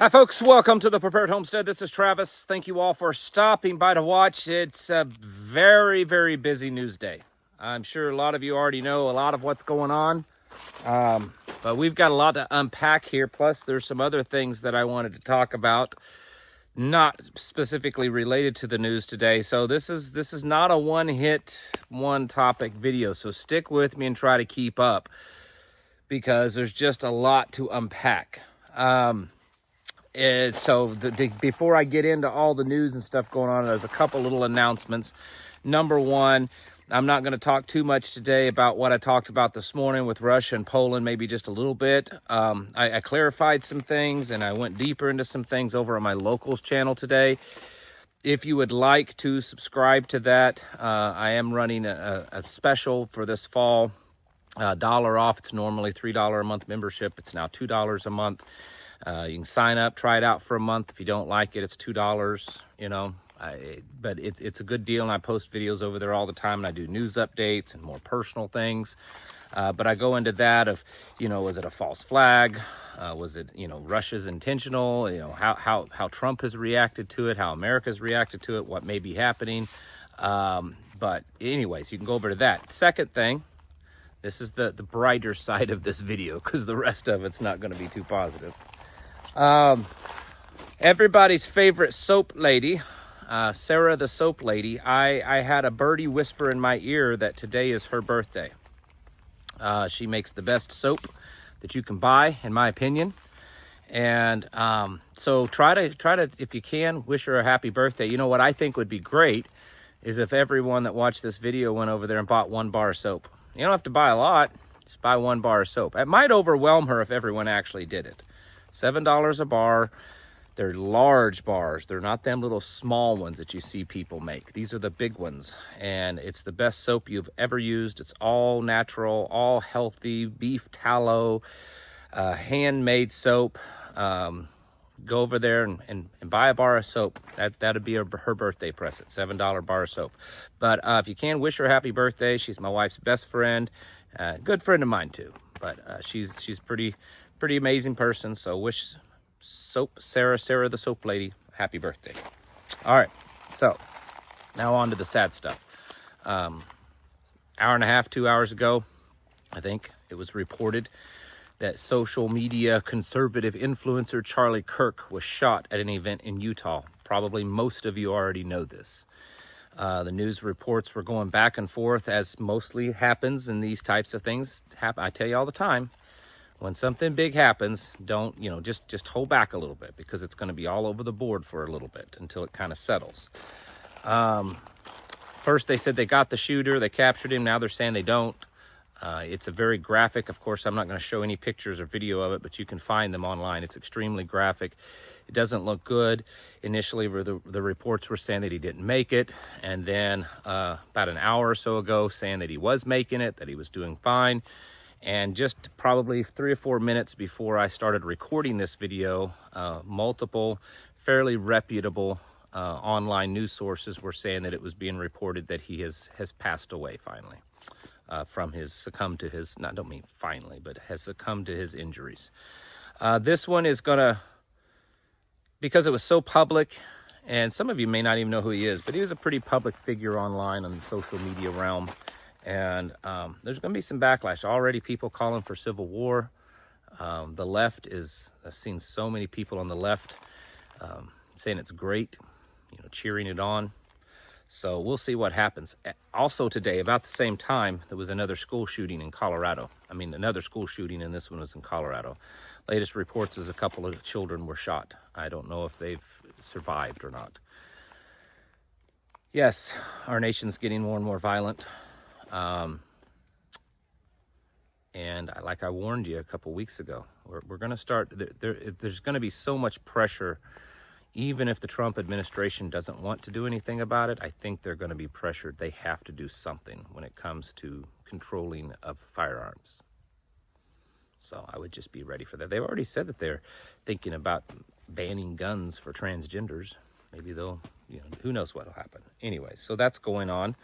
Hi folks, welcome to the Prepared Homestead. This is Travis. Thank you all for stopping by to watch. It's a very, very busy news day. I'm sure a lot of you already know a lot of what's going on, but we've got a lot to unpack here. Plus, there's some other things that I wanted to talk about, not specifically related to the news today. So this is not a one-hit, one-topic video. So stick with me and try to keep up because there's just a lot to unpack. Before I get into all the news and stuff going on, there's a couple little announcements. Number one, I'm not going to talk too much today about what I talked about this morning with Russia and Poland, maybe just a little bit. I clarified some things and I went deeper into some things over on my locals channel today. If you would like to subscribe to that, I am running a special for this fall, $1 off. It's normally $3 a month membership. It's now $2 a month. You can sign up, try it out for a month. If you don't like it, it's $2, but it's a good deal. And I post videos over there all the time, and I do news updates and more personal things. But I go into that of, was it a false flag? Was it, Russia's intentional? How Trump has reacted to it, how America's reacted to it, what may be happening. But anyways, you can go over to that. Second thing, this is the brighter side of this video because the rest of it's not going to be too positive. Everybody's favorite soap lady, Sarah the soap lady. I had a birdie whisper in my ear that today is her birthday. She makes the best soap that you can buy, in my opinion. And so try to, if you can, wish her a happy birthday. You know what I think would be great is if everyone that watched this video went over there and bought 1 bar of soap. You don't have to buy a lot, just buy 1 bar of soap. It might overwhelm her if everyone actually did it. $7 a bar. They're large bars. They're not them little small ones that you see people make. These are the big ones, and it's the best soap you've ever used. It's all natural, all healthy, beef tallow, handmade soap. Go over there and buy a bar of soap. That'd be her birthday present, $7 bar of soap. But if you can, wish her a happy birthday. She's my wife's best friend, good friend of mine too. But she's pretty amazing person. So wish Sarah the soap lady, happy birthday. All right, so now on to the sad stuff. Hour and a half, 2 hours ago, I think it was reported that social media conservative influencer Charlie Kirk was shot at an event in Utah. Probably most of you already know this. The news reports were going back and forth, as mostly happens in these types of things. I tell you all the time, when something big happens, don't, just hold back a little bit because it's going to be all over the board for a little bit until it kind of settles. First, they said they got the shooter, they captured him. Now they're saying they don't. It's a very graphic. Of course, I'm not going to show any pictures or video of it, but you can find them online. It's extremely graphic. It doesn't look good. Initially, the reports were saying that he didn't make it. And then about an hour or so ago, saying that he was making it, that he was doing fine. And just probably 3 or 4 minutes before I started recording this video, multiple fairly reputable online news sources were saying that it was being reported that he has passed away finally from his succumbed to his, I don't mean finally, but has succumbed to his injuries. This one is gonna, because it was so public, and some of you may not even know who he is, but he was a pretty public figure online on the social media realm. And there's going to be some backlash. Already people calling for civil war. The left I've seen so many people on the left saying it's great, cheering it on. So we'll see what happens. Also today, about the same time, there was another school shooting in Colorado. Another school shooting, and this one was in Colorado. Latest reports is a couple of children were shot. I don't know if they've survived or not. Yes, our nation's getting more and more violent. And like I warned you a couple weeks ago, we're going to start, there's going to be so much pressure, even if the Trump administration doesn't want to do anything about it. I think they're going to be pressured. They have to do something when it comes to controlling of firearms. So I would just be ready for that. They've already said that they're thinking about banning guns for transgenders. Maybe they'll, who knows what'll happen. Anyway, so that's going on.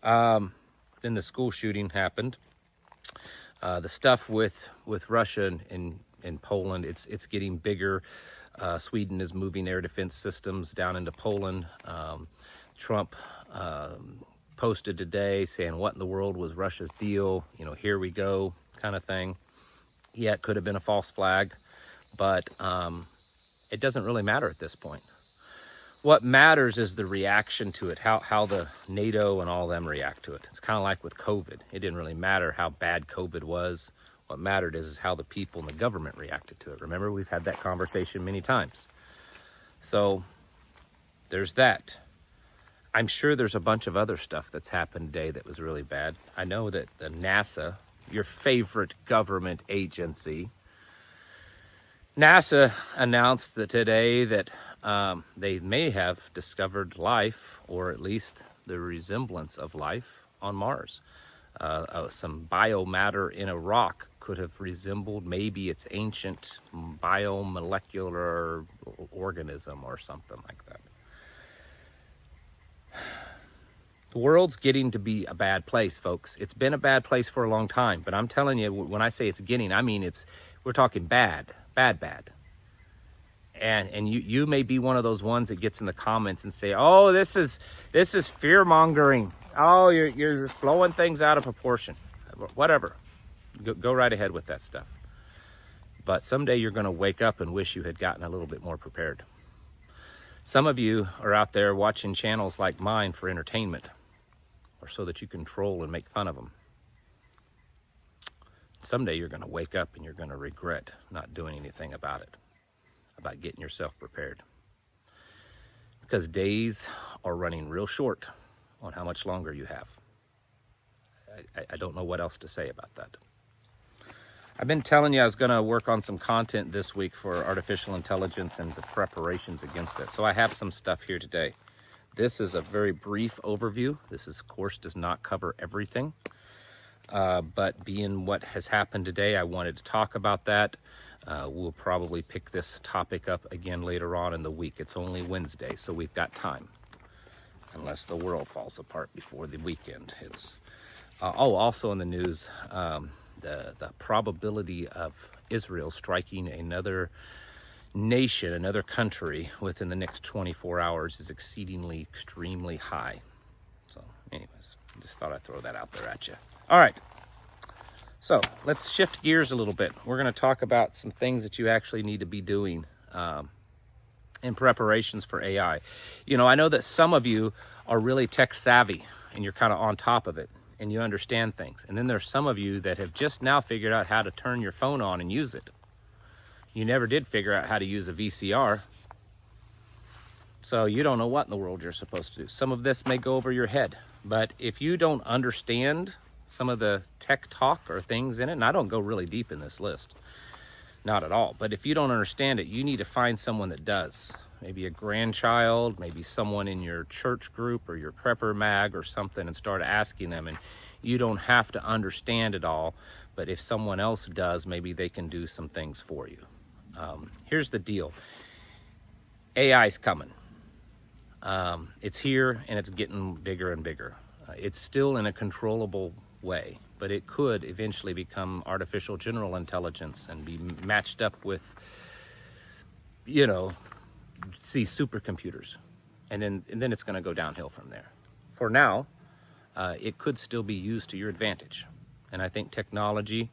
Then the school shooting happened. The stuff with Russia and Poland, it's getting bigger. Sweden is moving air defense systems down into Poland. Trump posted today saying, what in the world was Russia's deal? You know, here we go kind of thing. Yeah, it could have been a false flag, but it doesn't really matter at this point. What matters is the reaction to it, how the NATO and all of them react to it. It's kind of like with COVID. It didn't really matter how bad COVID was. What mattered is how the people in the government reacted to it. Remember, we've had that conversation many times. So there's that. I'm sure there's a bunch of other stuff that's happened today that was really bad. I know that the NASA, your favorite government agency, NASA announced that today that they may have discovered life, or at least the resemblance of life, on Mars. Some biomatter in a rock could have resembled maybe its ancient biomolecular organism or something like that. The world's getting to be a bad place, folks. It's been a bad place for a long time, but I'm telling you, when I say it's getting, I mean we're talking bad. And you may be one of those ones that gets in the comments and say, oh, this is fear mongering. Oh, you're just blowing things out of proportion. Whatever. Go right ahead with that stuff. But someday you're going to wake up and wish you had gotten a little bit more prepared. Some of you are out there watching channels like mine for entertainment, or so that you can troll and make fun of them. Someday you're going to wake up and you're going to regret not doing anything about it, about getting yourself prepared. Because days are running real short on how much longer you have. I don't know what else to say about that. I've been telling you I was going to work on some content this week for artificial intelligence and the preparations against it. So I have some stuff here today. This is a very brief overview. This, of course, does not cover everything. But being what has happened today, I wanted to talk about that. We'll probably pick this topic up again later on in the week. It's only Wednesday, so we've got time. Unless the world falls apart before the weekend hits. Also in the news, the probability of Israel striking another nation, another country within the next 24 hours is extremely high. So anyways, just thought I'd throw that out there at you. All right. So let's shift gears a little bit. We're going to talk about some things that you actually need to be doing in preparations for AI. You know, I know that some of you are really tech savvy and you're kind of on top of it and you understand things. And then there's some of you that have just now figured out how to turn your phone on and use it. You never did figure out how to use a VCR. So you don't know what in the world you're supposed to do. Some of this may go over your head, but if you don't understand some of the tech talk or things in it, and I don't go really deep in this list, not at all, but if you don't understand it, you need to find someone that does. Maybe a grandchild, maybe someone in your church group or your prepper mag or something, and start asking them. And you don't have to understand it all, but if someone else does, maybe they can do some things for you. Here's the deal. AI's coming. It's here and it's getting bigger and bigger. It's still in a controllable way, but it could eventually become artificial general intelligence and be matched up with, you know, these supercomputers. And then it's going to go downhill from there. For now, it could still be used to your advantage. And I think technology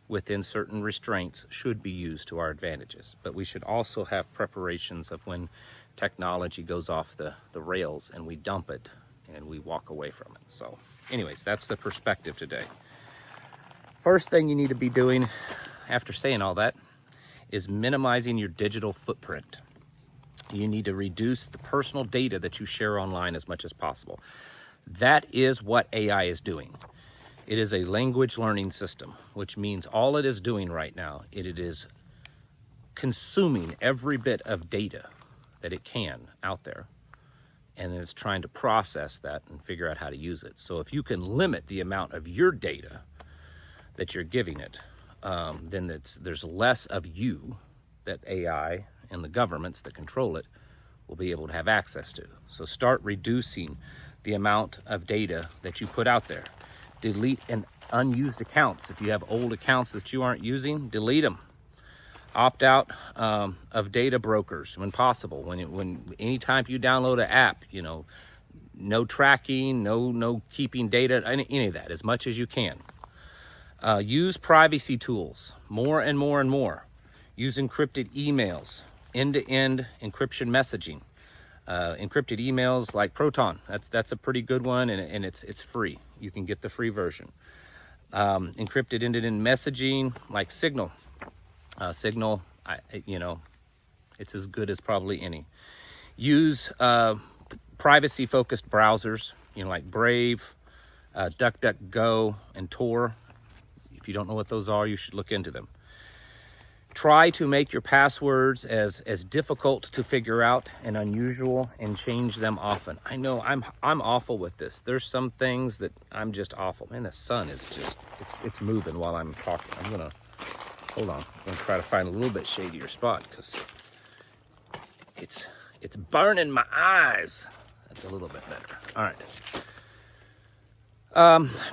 within certain restraints should be used to our advantages. But we should also have preparations of when technology goes off the rails and we dump it and we walk away from it. So anyways, that's the perspective today. First thing you need to be doing after saying all that is minimizing your digital footprint. You need to reduce the personal data that you share online as much as possible. That is what AI is doing. It is a language learning system, which means all it is doing right now, it is consuming every bit of data that it can out there, and it's trying to process that and figure out how to use it. So if you can limit the amount of your data that you're giving it, then there's less of you that AI and the governments that control it will be able to have access to. So start reducing the amount of data that you put out there. Delete unused accounts. If you have old accounts that you aren't using, delete them. Opt out of data brokers when possible. Anytime you download an app, no tracking, no keeping data, any of that, as much as you can. Use privacy tools more and more and more. Use encrypted emails, end-to-end encryption messaging. Encrypted emails like Proton, that's a pretty good one, and it's free. You can get the free version. Encrypted end-to-end messaging like Signal. Signal, it's as good as probably any. Use privacy-focused browsers, like Brave, DuckDuckGo, and Tor. If you don't know what those are, you should look into them. Try to make your passwords as difficult to figure out and unusual, and change them often. I know I'm awful with this. There's some things that I'm just awful. Man, the sun is just, it's moving while I'm talking. Hold on, I'm gonna try to find a little bit shadier spot because it's burning my eyes. That's a little bit better. All right.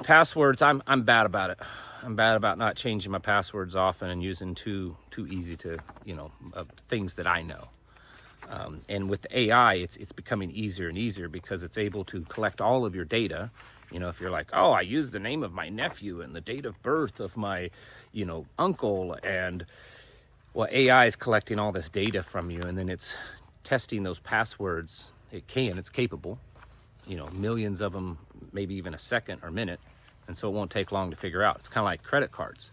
Passwords, I'm bad about it. I'm bad about not changing my passwords often and using too easy to, things that I know. And with AI, it's becoming easier and easier because it's able to collect all of your data. If you're like, oh, I use the name of my nephew and the date of birth of my, uncle, and AI is collecting all this data from you, and then it's testing those passwords. It's capable, millions of them, maybe even a second or minute. And so it won't take long to figure out. It's kind of like credit cards.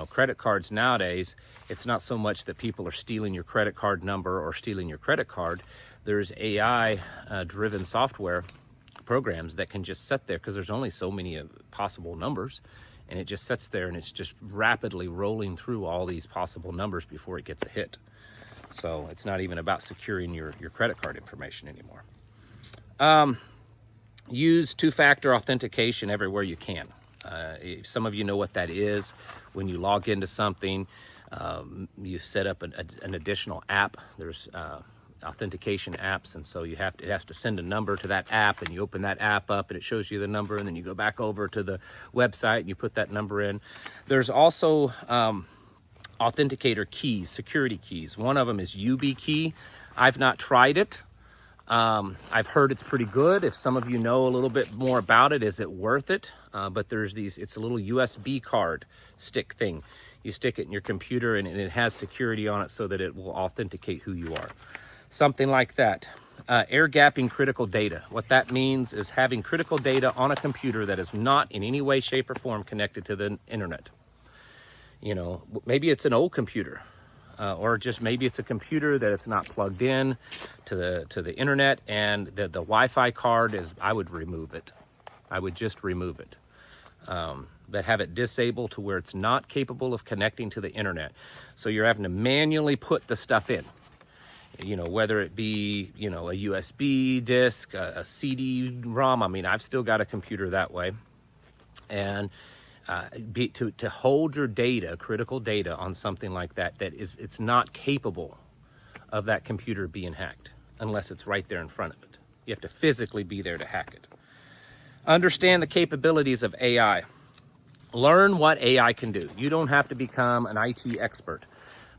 Credit cards nowadays, it's not so much that people are stealing your credit card number or stealing your credit card. There's AI-driven software programs that can just sit there because there's only so many possible numbers. And it just sits there and it's just rapidly rolling through all these possible numbers before it gets a hit. So it's not even about securing your credit card information anymore. Use two-factor authentication everywhere you can. Some of you know what that is. When you log into something, you set up an additional app. There's authentication apps, and so it has to send a number to that app, and you open that app up and it shows you the number, and then you go back over to the website and you put that number in. There's also authenticator keys, security keys. One of them is YubiKey. I've not tried it. I've heard it's pretty good. If some of you know a little bit more about it, is it worth it? But it's a little USB card stick thing. You stick it in your computer and it has security on it so that it will authenticate who you are. Something like that. Air gapping critical data. What that means is having critical data on a computer that is not in any way, shape, or form connected to the internet. Maybe it's an old computer. Or just maybe it's a computer that it's not plugged in to the internet, and the Wi-Fi card I would remove it. I would just remove it. But have it disabled to where it's not capable of connecting to the internet. So you're having to manually put the stuff in. Whether it be, a USB disk, a CD-ROM. I mean, I've still got a computer that way. And to hold your data, critical data, on something like that it's not capable of that computer being hacked unless it's right there in front of it. You have to physically be there to hack it. Understand the capabilities of AI. Learn what AI can do. You don't have to become an IT expert,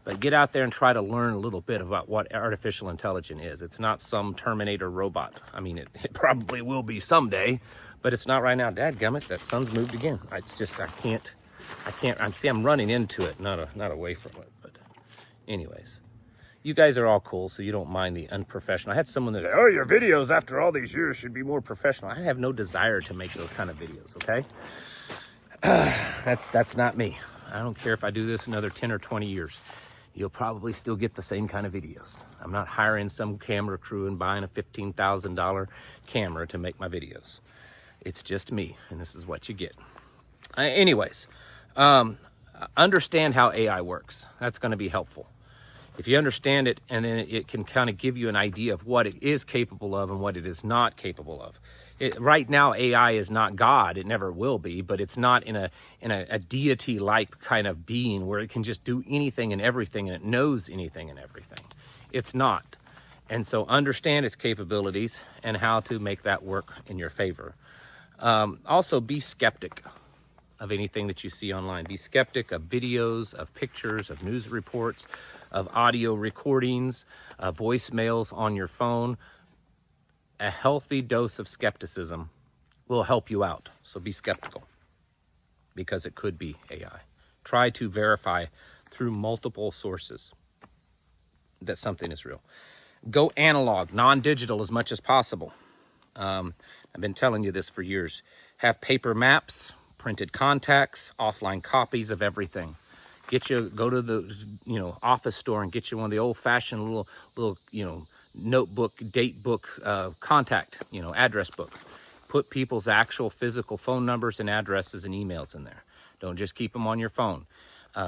but get out there and try to learn a little bit about what artificial intelligence is. It's not some Terminator robot. I mean, it probably will be someday, but it's not right now. Dadgummit, that sun's moved again. It's just, I can't, I'm running into it, not away from it. But anyways, you guys are all cool, so you don't mind the unprofessional. I had someone that said, oh, your videos after all these years should be more professional. I have no desire to make those kind of videos, okay? That's not me. I don't care if I do this another 10 or 20 years. You'll probably still get the same kind of videos. I'm not hiring some camera crew and buying a $15,000 camera to make my videos. It's just me, and this is what you get. Anyways, understand how AI works. That's going to be helpful. If you understand it, and then it can kind of give you an idea of what it is capable of and what it is not capable of. Right now, AI is not God. It never will be, but it's not in a deity-like kind of being where it can just do anything and everything, and it knows anything and everything. It's not. And so understand its capabilities and how to make that work in your favor. Also, be skeptic. of anything that you see online. Be skeptic of videos, of pictures, of news reports, of audio recordings, voicemails on your phone. A healthy dose of skepticism will help you out. So be skeptical, because it could be AI. Try to verify through multiple sources that something is real. Go analog, non-digital as much as possible. I've been telling you this for years. Have paper maps, printed contacts, offline copies of everything. Go to the office store and get you one of the old-fashioned little notebook, date book, contact, address book. Put people's actual physical phone numbers and addresses and emails in there. Don't just keep them on your phone.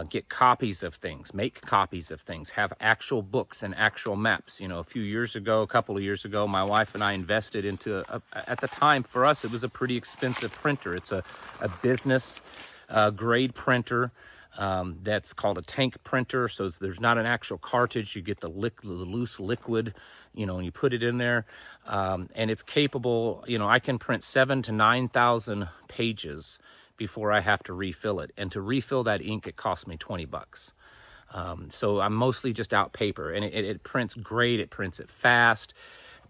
Get copies of things, make copies of things, have actual books and actual maps. A couple of years ago, my wife and I invested into, at the time for us, it was a pretty expensive printer. It's a business grade printer that's called a tank printer. So there's not an actual cartridge. You get the loose liquid, and you put it in there. And it's capable, I can print 7,000 to 9,000 pages before I have to refill it. And to refill that ink, it costs me $20. So I'm mostly just out paper, and it prints great. It prints it fast.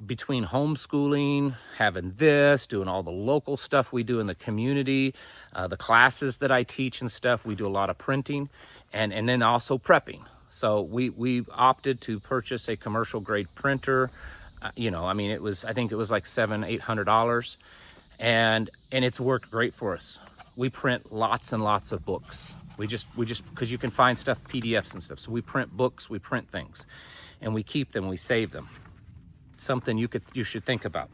Between homeschooling, having this, doing all the local stuff we do in the community, the classes that I teach and stuff, we do a lot of printing, and then also prepping. So we opted to purchase a commercial grade printer. I think it was like $700-800, and it's worked great for us. We print lots and lots of books. We just because you can find stuff, PDFs and stuff. So we print books, we print things, and we keep them, we save them. Something you should think about.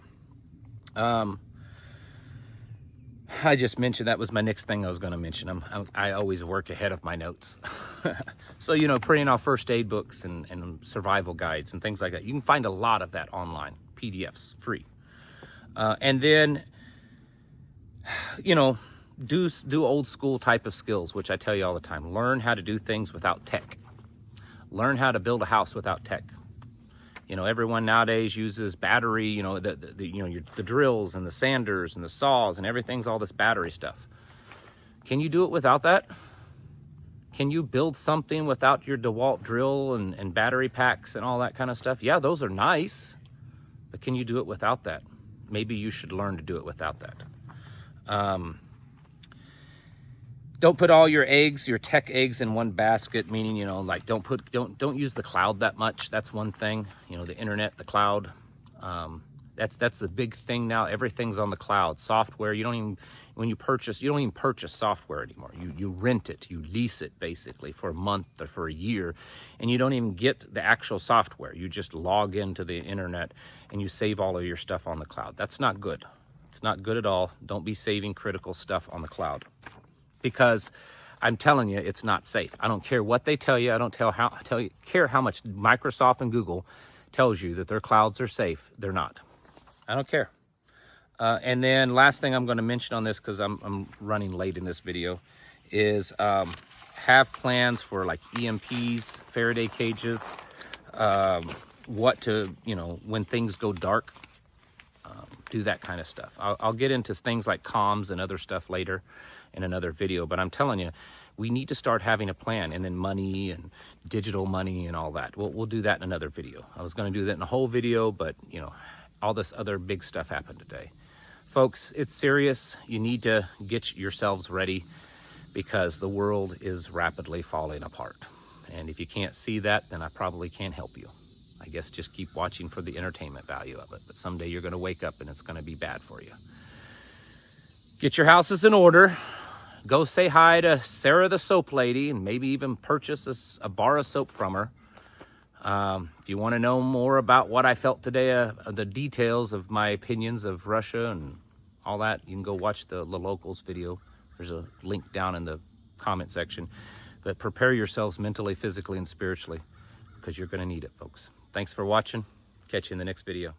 I just mentioned that was my next thing I was going to mention. I always work ahead of my notes. So printing off first aid books and survival guides and things like that. You can find a lot of that online, PDFs, free. And then do old school type of skills, which I tell you all the time. Learn how to do things without tech. Learn how to build a house without tech. Everyone nowadays uses battery, the drills and the sanders and the saws and everything's all this battery stuff. Can you do it without that? Can you build something without your DeWalt drill and battery packs and all that kind of stuff? Yeah, those are nice, but can you do it without that? Maybe you should learn to do it without that. Don't put all your tech eggs in one basket, meaning, don't use the cloud that much. That's one thing, the internet, the cloud. That's the big thing now. Everything's on the cloud. Software, you don't even purchase software anymore. You rent it, you lease it basically for a month or for a year, and you don't even get the actual software. You just log into the internet and you save all of your stuff on the cloud. That's not good. It's not good at all. Don't be saving critical stuff on the cloud, because I'm telling you, it's not safe. I don't care what they tell you. I don't care how much Microsoft and Google tells you that their clouds are safe. They're not. I don't care. And then last thing I'm going to mention on this, because I'm running late in this video, is have plans for like EMPs, Faraday cages, when things go dark. Do that kind of stuff. I'll get into things like comms and other stuff later in another video, but I'm telling you, we need to start having a plan, and then money and digital money and all that. We'll do that in another video. I was going to do that in a whole video, but all this other big stuff happened today. Folks, it's serious. You need to get yourselves ready, because the world is rapidly falling apart. And if you can't see that, then I probably can't help you. I guess just keep watching for the entertainment value of it. But someday you're going to wake up and it's going to be bad for you. Get your houses in order. Go say hi to Sarah the soap lady, and maybe even purchase a bar of soap from her. If you want to know more about what I felt today, the details of my opinions of Russia and all that, you can go watch the Locals video. There's a link down in the comment section. But prepare yourselves mentally, physically, and spiritually, because you're going to need it, folks. Thanks for watching. Catch you in the next video.